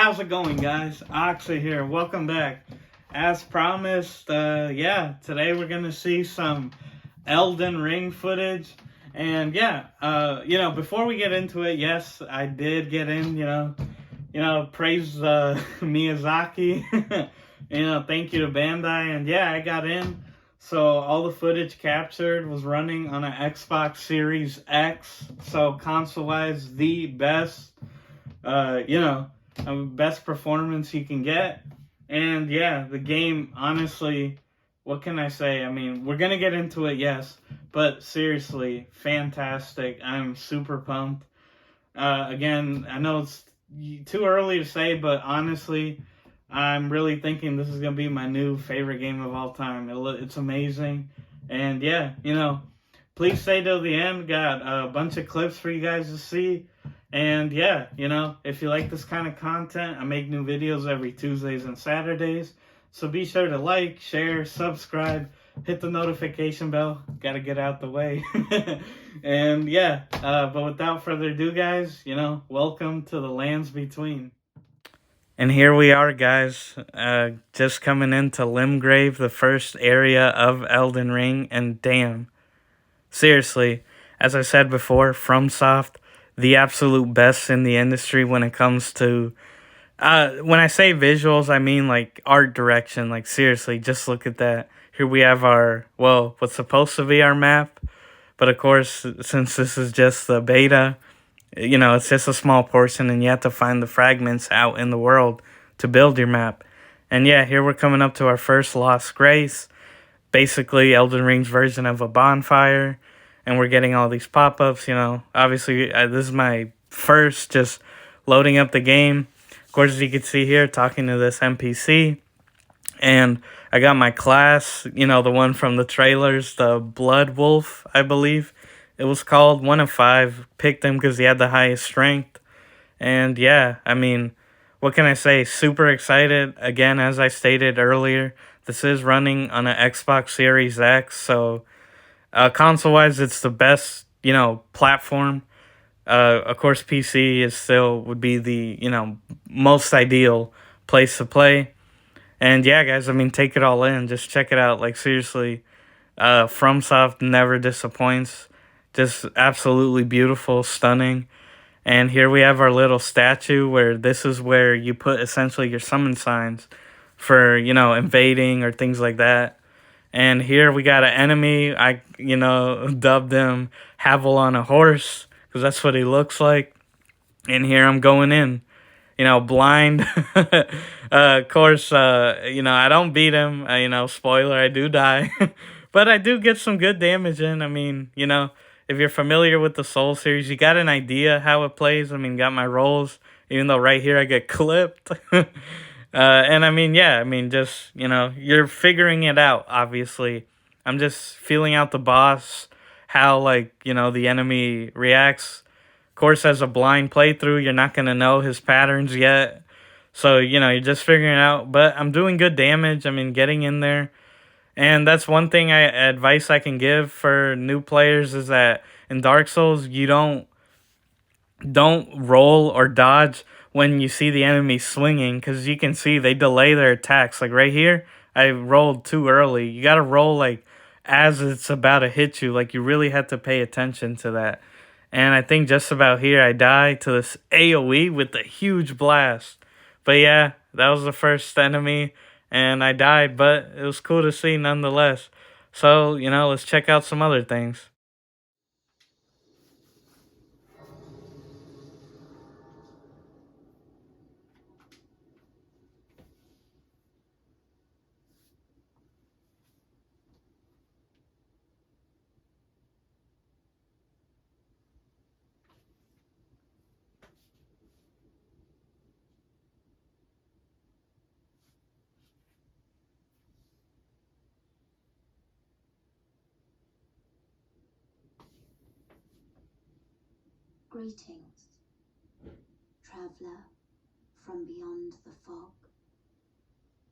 How's it going, guys? Oxy here. Welcome back. As promised, yeah, today we're gonna see some Elden Ring footage. And yeah, before we get into it, yes, I did get in, praise Miyazaki. Thank you to Bandai. And yeah, I got in. So all the footage captured was running on an Xbox Series X. So console-wise, the best, best performance you can get. And yeah, the game, honestly, what can I say? I mean, we're gonna get into it, yes, but seriously, fantastic. I'm super pumped. Again, I know it's too early to say, but honestly, I'm really thinking this is gonna be my new favorite game of all time. It's amazing, and yeah, please stay till the end. Got a bunch of clips for you guys to see. And yeah, if you like this kind of content, I make new videos every Tuesdays and Saturdays. So be sure to like, share, subscribe, hit the notification bell. Gotta get out the way. And yeah, but without further ado, guys, welcome to the lands between. And here we are, guys, just coming into Limgrave, the first area of Elden Ring, and damn, seriously, as I said before, FromSoft, the absolute best in the industry when it comes to, when I say visuals, I mean like art direction. Like seriously, just look at that. Here we have what's supposed to be our map, but of course, since this is just the beta, it's just a small portion, and you have to find the fragments out in the world to build your map. And yeah, here we're coming up to our first Lost Grace, basically Elden Ring's version of a bonfire, and we're getting all these pop-ups. Obviously, this is my first just loading up the game. Of course, as you can see here, talking to this NPC, and I got my class, the one from the trailers, the Blood Wolf, I believe it was called, 1 of 5. Picked him because he had the highest strength. And yeah, I mean, what can I say? Super excited. Again, as I stated earlier, this is running on an Xbox Series X, so console-wise, it's the best, platform. Of course, PC would be the, most ideal place to play. And yeah, guys, I mean, take it all in. Just check it out. Like, seriously, FromSoft never disappoints. Just absolutely beautiful, stunning. And here we have our little statue where this is where you put essentially your summon signs for, invading or things like that. And here we got an enemy. I, dubbed him Havel on a horse because that's what he looks like. And here I'm going in, blind. Of course, I don't beat him. Spoiler, I do die. But I do get some good damage in. I mean, if you're familiar with the Soul series, you got an idea how it plays. I mean, got my rolls, even though right here I get clipped. And I mean, yeah, just, you're figuring it out, obviously. I'm just feeling out the boss, how, the enemy reacts. Of course, as a blind playthrough, you're not going to know his patterns yet. So, you're just figuring it out. But I'm doing good damage. Getting in there. And that's one thing advice I can give for new players is that in Dark Souls, you don't roll or dodge when you see the enemy swinging, because you can see they delay their attacks. Like right here, I rolled too early. You got to roll as it's about to hit you. Like you really have to pay attention to that. And I think just about here, I die to this AoE with a huge blast. But yeah, that was the first enemy, and I died, but it was cool to see nonetheless. So, let's check out some other things. Greetings, traveler from beyond the fog.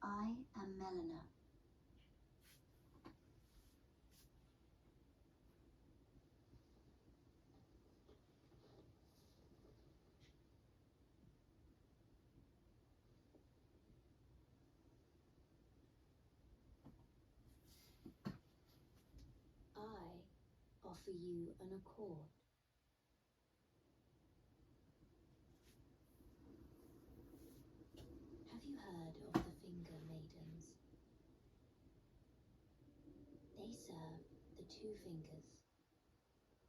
I am Melina. offer you an accord. Have you heard of the Finger Maidens? They serve the two fingers,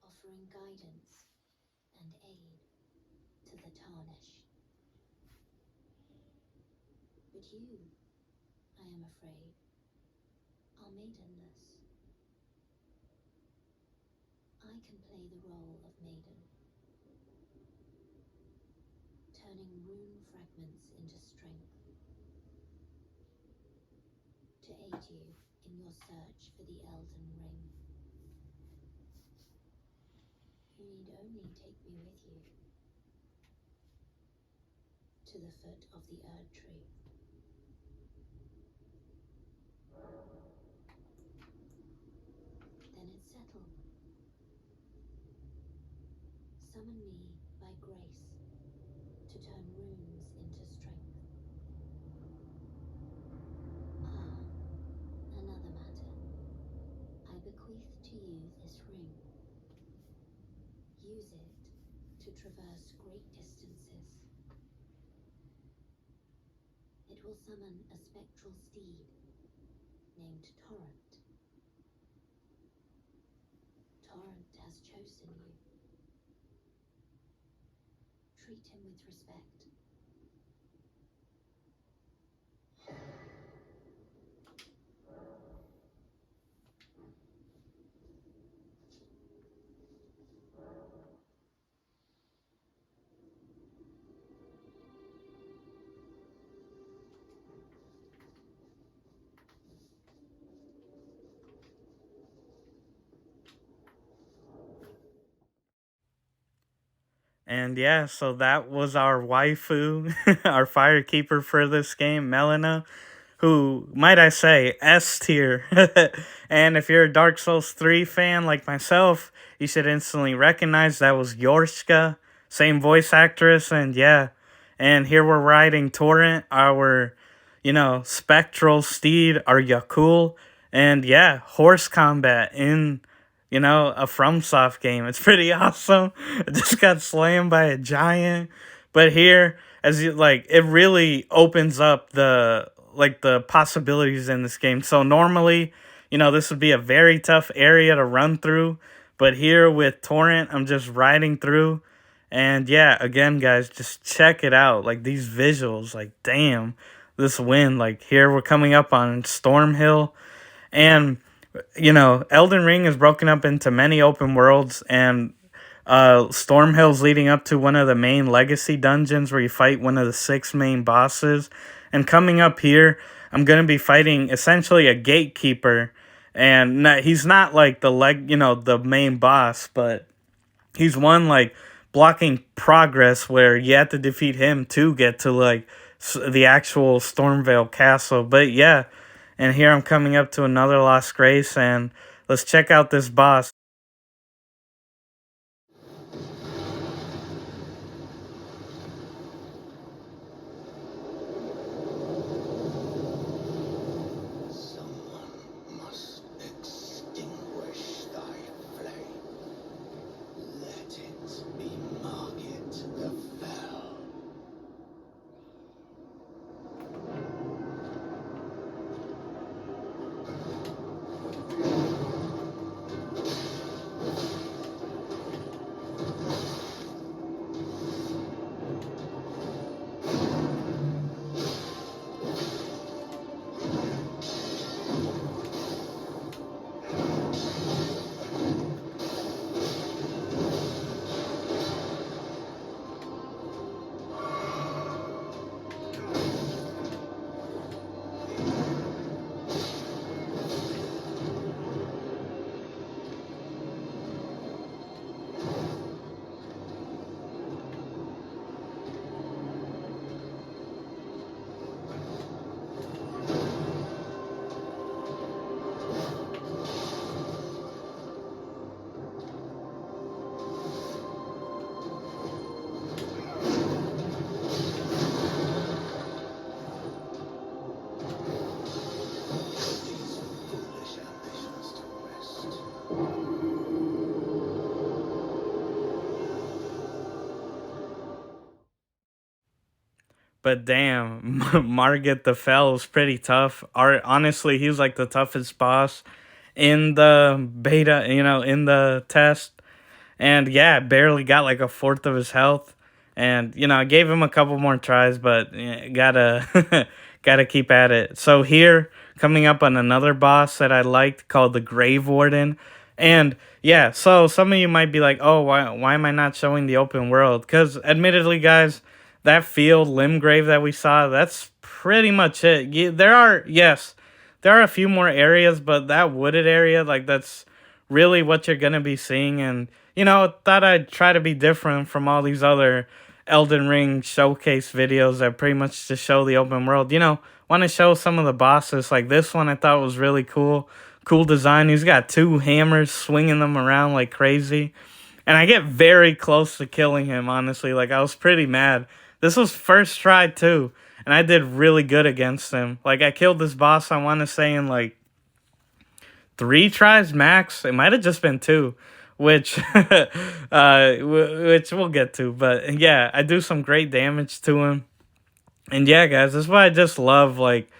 offering guidance and aid to the tarnished. But you, I am afraid, are maidenless. I can play the role of maiden, turning rune fragments into strength, to aid you in your search for the Elden Ring. You need only take me with you to the foot of the Erd Tree. Then it's settled. Summon me by grace to turn runes into strength. Ah, another matter. I bequeath to you this ring. Use it to traverse great distances. It will summon a spectral steed named Torrent. Torrent has chosen you. Treat him with respect. And yeah, so that was our waifu, our firekeeper for this game, Melina, who, might I say, S tier. And if you're a Dark Souls 3 fan like myself, you should instantly recognize that was Yorshka, same voice actress, and yeah. And here we're riding Torrent, our, spectral steed, our Yakul, and yeah, horse combat in a FromSoft game. It's pretty awesome. I just got slammed by a giant. But here, it really opens up the possibilities in this game. So normally, this would be a very tough area to run through. But here with Torrent, I'm just riding through. And yeah, again, guys, just check it out. Like, these visuals, like, damn, this wind. Like, here we're coming up on Storm Hill. And Elden Ring is broken up into many open worlds, and Stormhill's leading up to one of the main legacy dungeons where you fight one of the 6 main bosses. And coming up here, I'm going to be fighting essentially a gatekeeper, and he's not like the main boss, but he's one like blocking progress where you have to defeat him to get to the actual Stormvale castle. But yeah, and here I'm coming up to another Lost Grace, and let's check out this boss. Someone must extinguish thy flame. Let it be Margit the Fell. But damn, Margit the Fell was pretty tough. Honestly, he was like the toughest boss in the beta, in the test. And yeah, barely got like a fourth of his health. And I gave him a couple more tries, but gotta gotta keep at it. So here, coming up on another boss that I liked called the Grave Warden. And yeah, so some of you might be like, "Oh, why am I not showing the open world?" Because admittedly, guys, that field Limgrave that we saw, that's pretty much it. There are a few more areas, but that wooded area, like that's really what you're gonna be seeing. And thought I'd try to be different from all these other Elden Ring showcase videos that pretty much just show the open world. Want to show some of the bosses. Like this one, I thought was really cool. Cool design. He's got two hammers swinging them around like crazy. And I get very close to killing him, honestly. Like, I was pretty mad. This was first try, too. And I did really good against him. Like, I killed this boss, I want to say, in, like, 3 tries max. It might have just been 2. Which which we'll get to. But, yeah, I do some great damage to him. And, yeah, guys, this is what I just love. Like,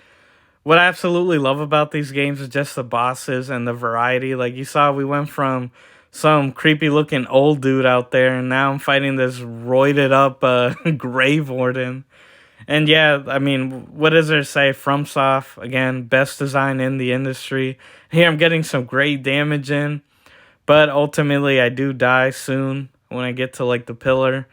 what I absolutely love about these games is just the bosses and the variety. Like, you saw, we went from some creepy looking old dude out there, and now I'm fighting this roided up Grave Warden. And yeah, I mean, what does there say? FromSoft, again, best design in the industry. Here I'm getting some great damage in, but ultimately I do die soon when I get to like the pillar.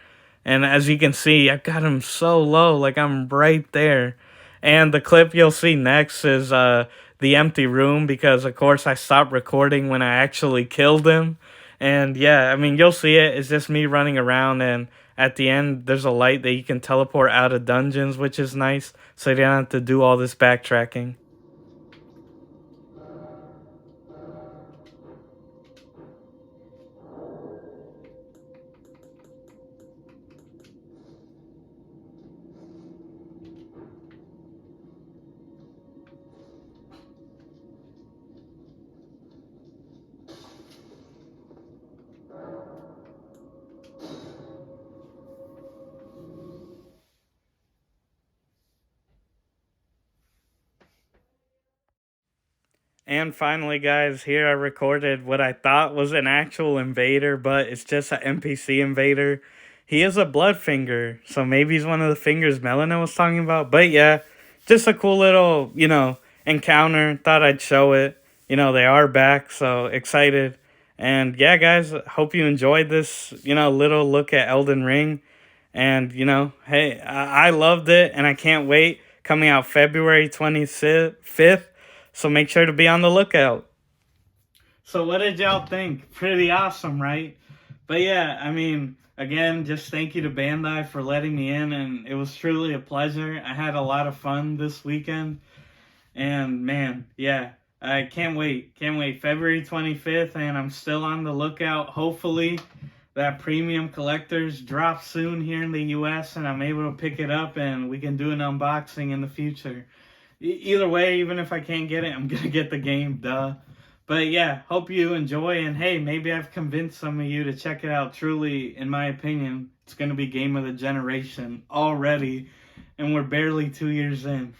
And as you can see, I've got him so low, like I'm right there. And the clip you'll see next is the empty room, because of course I stopped recording when I actually killed him. And yeah, I mean, you'll see it. It's just me running around, and at the end there's a light that you can teleport out of dungeons, which is nice, so you don't have to do all this backtracking. And finally, guys, here I recorded what I thought was an actual invader, but it's just an NPC invader. He is a Bloodfinger, so maybe he's one of the fingers Melina was talking about. But yeah, just a cool little, encounter. Thought I'd show it. They are back, so excited. And yeah, guys, hope you enjoyed this, little look at Elden Ring. And, hey, I loved it, and I can't wait. Coming out February 25th. So make sure to be on the lookout. So what did y'all think? Pretty awesome, right? But yeah, I mean, again, just thank you to Bandai for letting me in, and it was truly a pleasure. I had a lot of fun this weekend, and man, yeah, I can't wait. Can't wait. February 25th, and I'm still on the lookout. Hopefully that premium collectors drop soon here in the US, and I'm able to pick it up, and we can do an unboxing in the future. Either way, even if I can't get it, I'm going to get the game, duh. But yeah, hope you enjoy, and hey, maybe I've convinced some of you to check it out. Truly, in my opinion, it's going to be game of the generation already, and we're barely 2 years in.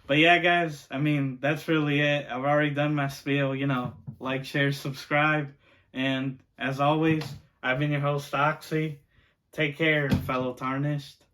But yeah, guys, I mean, that's really it. I've already done my spiel, like, share, subscribe, and as always, I've been your host, Oxy. Take care, fellow Tarnished.